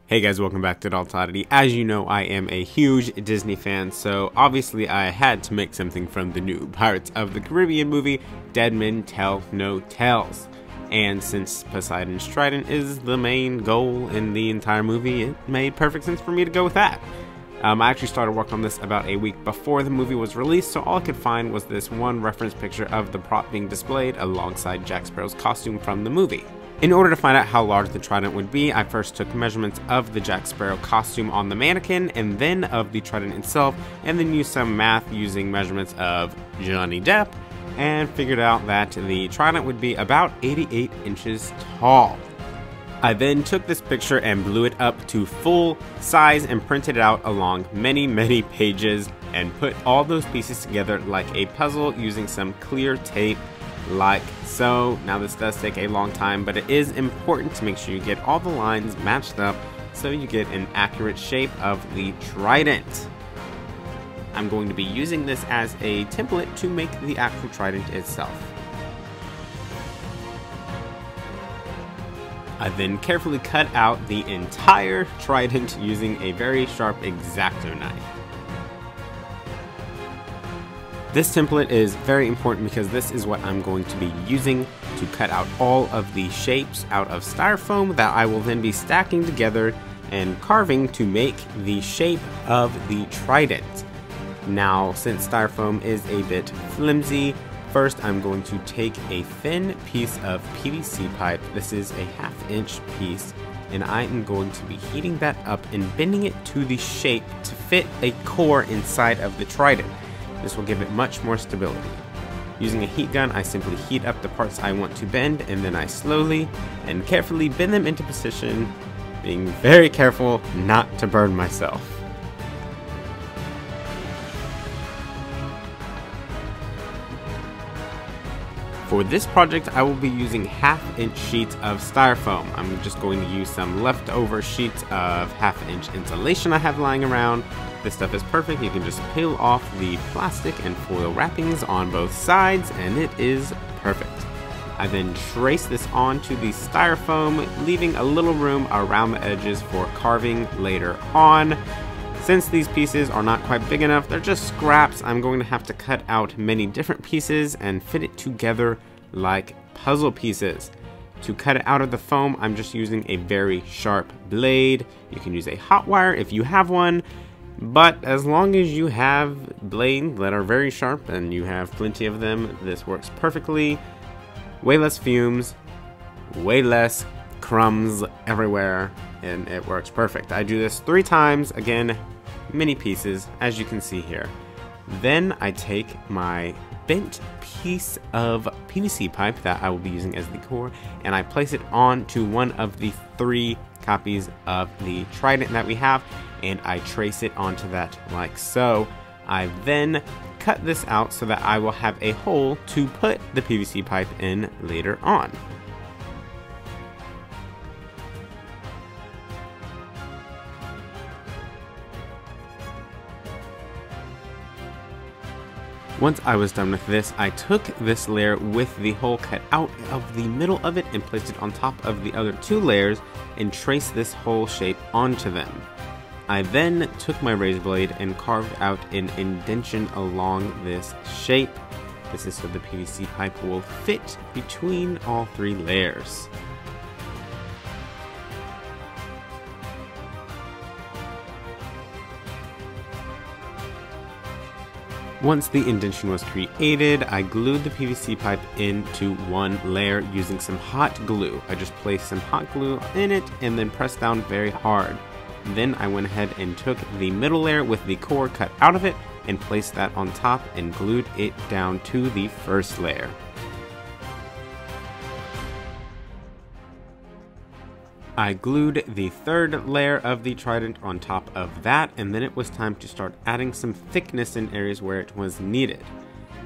Hey guys, welcome back to Daltodity. As you know, I am a huge Disney fan, so obviously I had to make something from the new Pirates of the Caribbean movie, Dead Men Tell No Tales. And since Poseidon's Trident is the main goal in the entire movie, it made perfect sense for me to go with that. I actually started work on this about a week before the movie was released, so all I could find was this one reference picture of the prop being displayed alongside Jack Sparrow's costume from the movie. In order to find out how large the Trident would be, I first took measurements of the Jack Sparrow costume on the mannequin and then of the Trident itself, and then used some math using measurements of Johnny Depp and figured out that the Trident would be about 88 inches tall. I then took this picture and blew it up to full size and printed it out along many pages and put all those pieces together like a puzzle using some clear tape like so. Now this does take a long time, but it is important to make sure you get all the lines matched up so you get an accurate shape of the Trident. I'm going to be using this as a template to make the actual Trident itself. I then carefully cut out the entire Trident using a very sharp exacto knife. This template is very important because this is what I'm going to be using to cut out all of the shapes out of styrofoam that I will then be stacking together and carving to make the shape of the Trident. Now, since styrofoam is a bit flimsy, first I'm going to take a thin piece of PVC pipe. This is a 1/2 inch piece, and I am going to be heating that up and bending it to the shape to fit a core inside of the Trident. This will give it much more stability. Using a heat gun, I simply heat up the parts I want to bend, and then I slowly and carefully bend them into position, being very careful not to burn myself. For this project, I will be using 1/2 inch sheets of styrofoam. I'm just going to use some leftover sheets of 1/2 inch insulation I have lying around. This stuff is perfect. You can just peel off the plastic and foil wrappings on both sides, and it is perfect. I then trace this onto the styrofoam, leaving a little room around the edges for carving later on. Since these pieces are not quite big enough, they're just scraps, I'm going to have to cut out many different pieces and fit it together like puzzle pieces. To cut it out of the foam, I'm just using a very sharp blade. You can use a hot wire if you have one, but as long as you have blades that are very sharp and you have plenty of them, this works perfectly. Way less fumes, way less crumbs everywhere, and it works perfect. I do this 3 times, again, many pieces, as you can see here. Then I take my bent piece of PVC pipe that I will be using as the core, and I place it onto one of the 3 copies of the Trident that we have, and I trace it onto that like so. I then cut this out so that I will have a hole to put the PVC pipe in later on. Once I was done with this, I took this layer with the hole cut out of the middle of it and placed it on top of the other 2 layers and traced this whole shape onto them. I then took my razor blade and carved out an indentation along this shape. This is so the PVC pipe will fit between all 3 layers. Once the indentation was created, I glued the PVC pipe into one layer using some hot glue. I just placed some hot glue in it and then pressed down very hard. Then I went ahead and took the middle layer with the core cut out of it and placed that on top and glued it down to the first layer. I glued the 3rd layer of the Trident on top of that, and then it was time to start adding some thickness in areas where it was needed.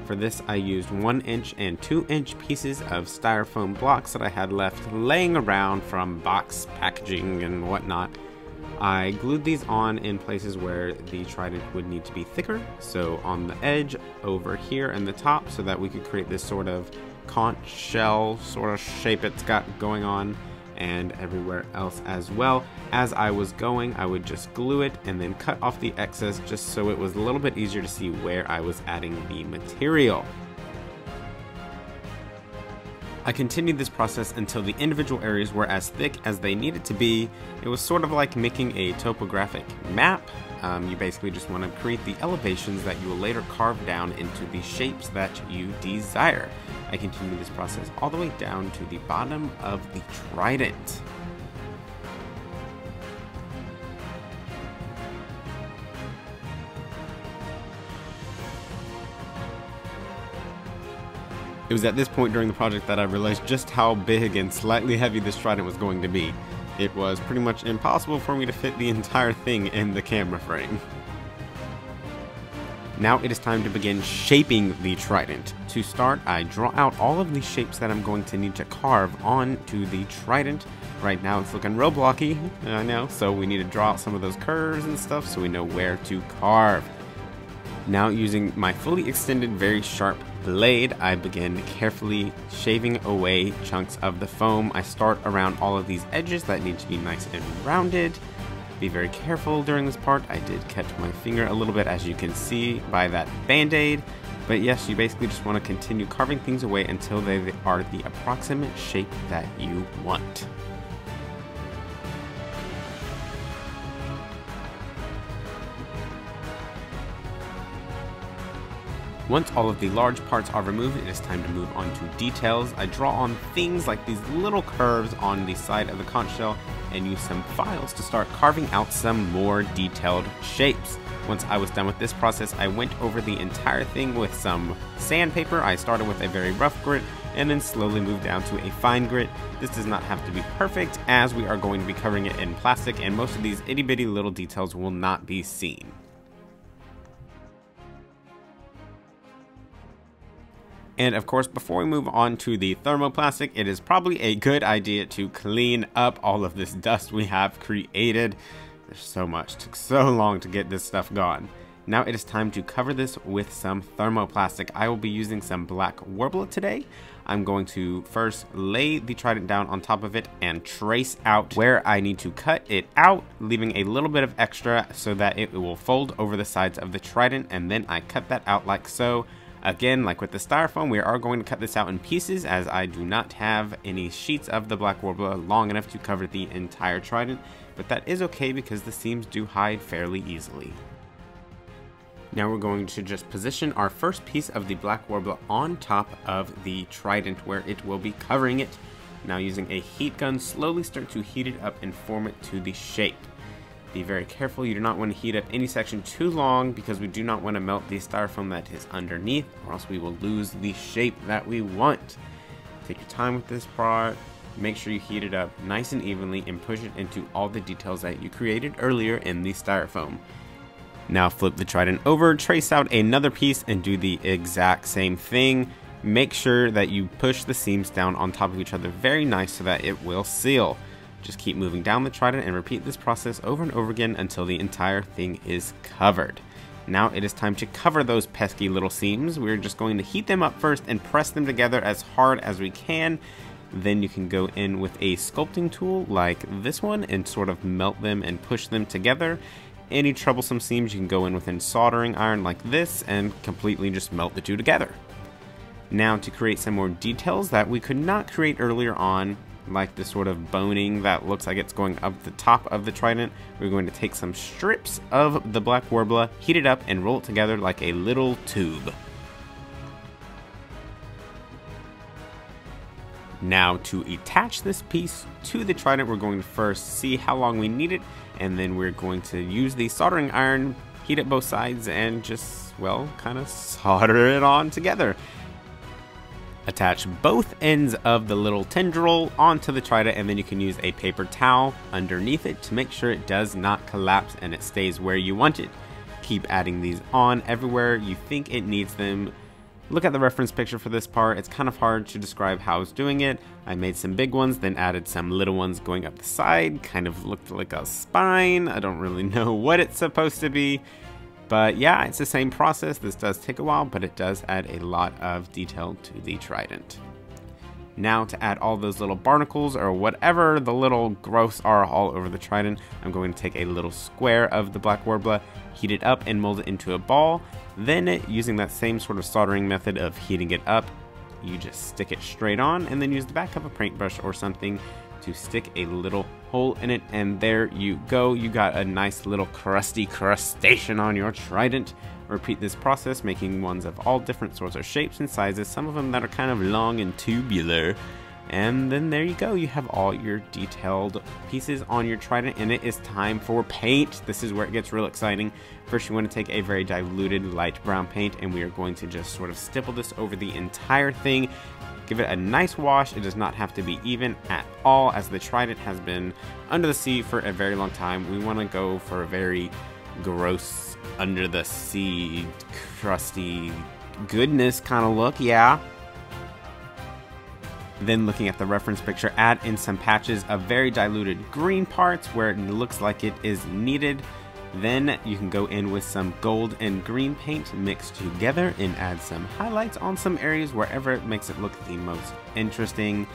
For this, I used 1 inch and 2 inch pieces of styrofoam blocks that I had left laying around from box packaging and whatnot. I glued these on in places where the Trident would need to be thicker, so on the edge over here and the top, so that we could create this sort of conch shell sort of shape it's got going on. and everywhere else as well. As I was going, I would just glue it and then cut off the excess just so it was a little bit easier to see where I was adding the material. I continued this process until the individual areas were as thick as they needed to be. It was sort of like making a topographic map. You basically just want to create the elevations that you will later carve down into the shapes that you desire. I continued this process all the way down to the bottom of the trident. It was at this point during the project that I realized just how big and slightly heavy this trident was going to be. It was pretty much impossible for me to fit the entire thing in the camera frame. Now it is time to begin shaping the trident. To start, I draw out all of the shapes that I'm going to need to carve onto the trident. Right now it's looking real blocky, I know, so we need to draw out some of those curves and stuff so we know where to carve. Now using my fully extended, very sharp blade, I begin carefully shaving away chunks of the foam. I start around all of these edges that need to be nice and rounded. Be very careful during this part. I did cut my finger a little bit, as you can see by that band-aid. But yes, you basically just want to continue carving things away until they are the approximate shape that you want. Once all of the large parts are removed, it is time to move on to details. I draw on things like these little curves on the side of the conch shell and use some files to start carving out some more detailed shapes. Once I was done with this process, I went over the entire thing with some sandpaper. I started with a very rough grit and then slowly moved down to a fine grit. This does not have to be perfect, as we are going to be covering it in plastic and most of these itty bitty little details will not be seen. And of course, before we move on to the thermoplastic, it is probably a good idea to clean up all of this dust we have created. There's so much, it took so long to get this stuff gone. Now it is time to cover this with some thermoplastic. I will be using some black worbla today. I'm going to first lay the trident down on top of it and trace out where I need to cut it out, leaving a little bit of extra so that it will fold over the sides of the trident, and then I cut that out like so. Again, like with the styrofoam, we are going to cut this out in pieces, as I do not have any sheets of the black worbla long enough to cover the entire trident, but that is okay because the seams do hide fairly easily. Now we're going to just position our first piece of the black worbla on top of the trident where it will be covering it. Now using a heat gun, slowly start to heat it up and form it to the shape. Be very careful, you do not want to heat up any section too long because we do not want to melt the styrofoam that is underneath, or else we will lose the shape that we want. Take your time with this part, make sure you heat it up nice and evenly and push it into all the details that you created earlier in the styrofoam. Now flip the trident over, trace out another piece and do the exact same thing. Make sure that you push the seams down on top of each other very nice so that it will seal. Just keep moving down the trident and repeat this process over and over again until the entire thing is covered. Now it is time to cover those pesky little seams. We're just going to heat them up first and press them together as hard as we can. Then you can go in with a sculpting tool like this one and sort of melt them and push them together. Any troublesome seams you can go in with a soldering iron like this and completely just melt the two together. Now to create some more details that we could not create earlier on, like this sort of boning that looks like it's going up the top of the trident, we're going to take some strips of the black worbla, heat it up, and roll it together like a little tube. Now to attach this piece to the trident, we're going to first see how long we need it, and then we're going to use the soldering iron, heat up both sides, and just, well, kind of solder it on together. Attach both ends of the little tendril onto the trident, and then you can use a paper towel underneath it to make sure it does not collapse and it stays where you want it. Keep adding these on everywhere you think it needs them. Look at the reference picture for this part. It's kind of hard to describe how I was doing it. I made some big ones, then added some little ones going up the side. Kind of looked like a spine. I don't really know what it's supposed to be. But yeah, it's the same process. This does take a while, but it does add a lot of detail to the trident. Now to add all those little barnacles or whatever the little growths are all over the Trident, I'm going to take a little square of the black worbla, heat it up and mold it into a ball. Then using that same sort of soldering method of heating it up, you just stick it straight on and then use the back of a paintbrush or something to stick a little hole in it, and there you go. You got a nice little crusty crustacean on your Trident. Repeat this process, making ones of all different sorts of shapes and sizes, some of them that are kind of long and tubular. And then there you go, you have all your detailed pieces on your Trident, and it is time for paint. This is where it gets real exciting. First, you want to take a very diluted light brown paint, and we are going to just sort of stipple this over the entire thing. Give it a nice wash. It does not have to be even at all, as the Trident has been under the sea for a very long time. We want to go for a very gross, under the sea, crusty goodness kind of look, yeah. Then looking at the reference picture, add in some patches of very diluted green parts where it looks like it is needed. Then you can go in with some gold and green paint mixed together and add some highlights on some areas wherever it makes it look the most interesting.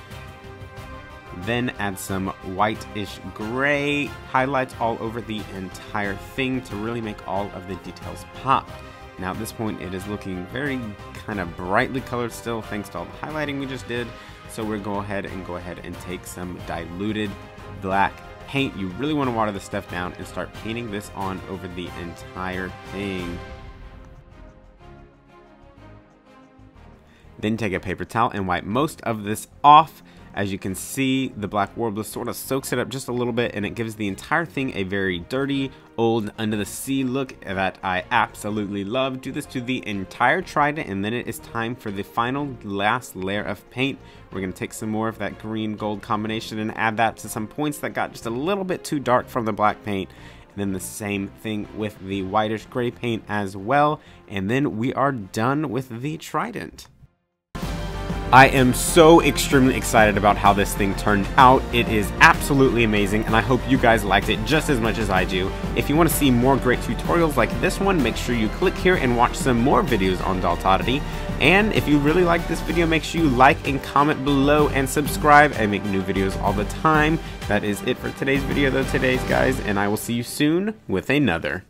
Then add some whitish gray highlights all over the entire thing to really make all of the details pop. Now at this point it is looking very kind of brightly colored still, thanks to all the highlighting we just did. So we're going to go ahead and take some diluted black paint. You really want to water this stuff down and start painting this on over the entire thing. Then take a paper towel and wipe most of this off. As you can see, the black worbla sort of soaks it up just a little bit, and it gives the entire thing a very dirty, old, under the sea look that I absolutely love. Do this to the entire Trident, and then it is time for the final last layer of paint. We're going to take some more of that green gold combination and add that to some points that got just a little bit too dark from the black paint. And then the same thing with the whitish gray paint as well. And then we are done with the Trident. I am so extremely excited about how this thing turned out. It is absolutely amazing, and I hope you guys liked it just as much as I do. If you want to see more great tutorials like this one, make sure you click here and watch some more videos on Daltodity. And if you really like this video, make sure you like and comment below and subscribe. I make new videos all the time. That is it for today's video though, guys, and I will see you soon with another.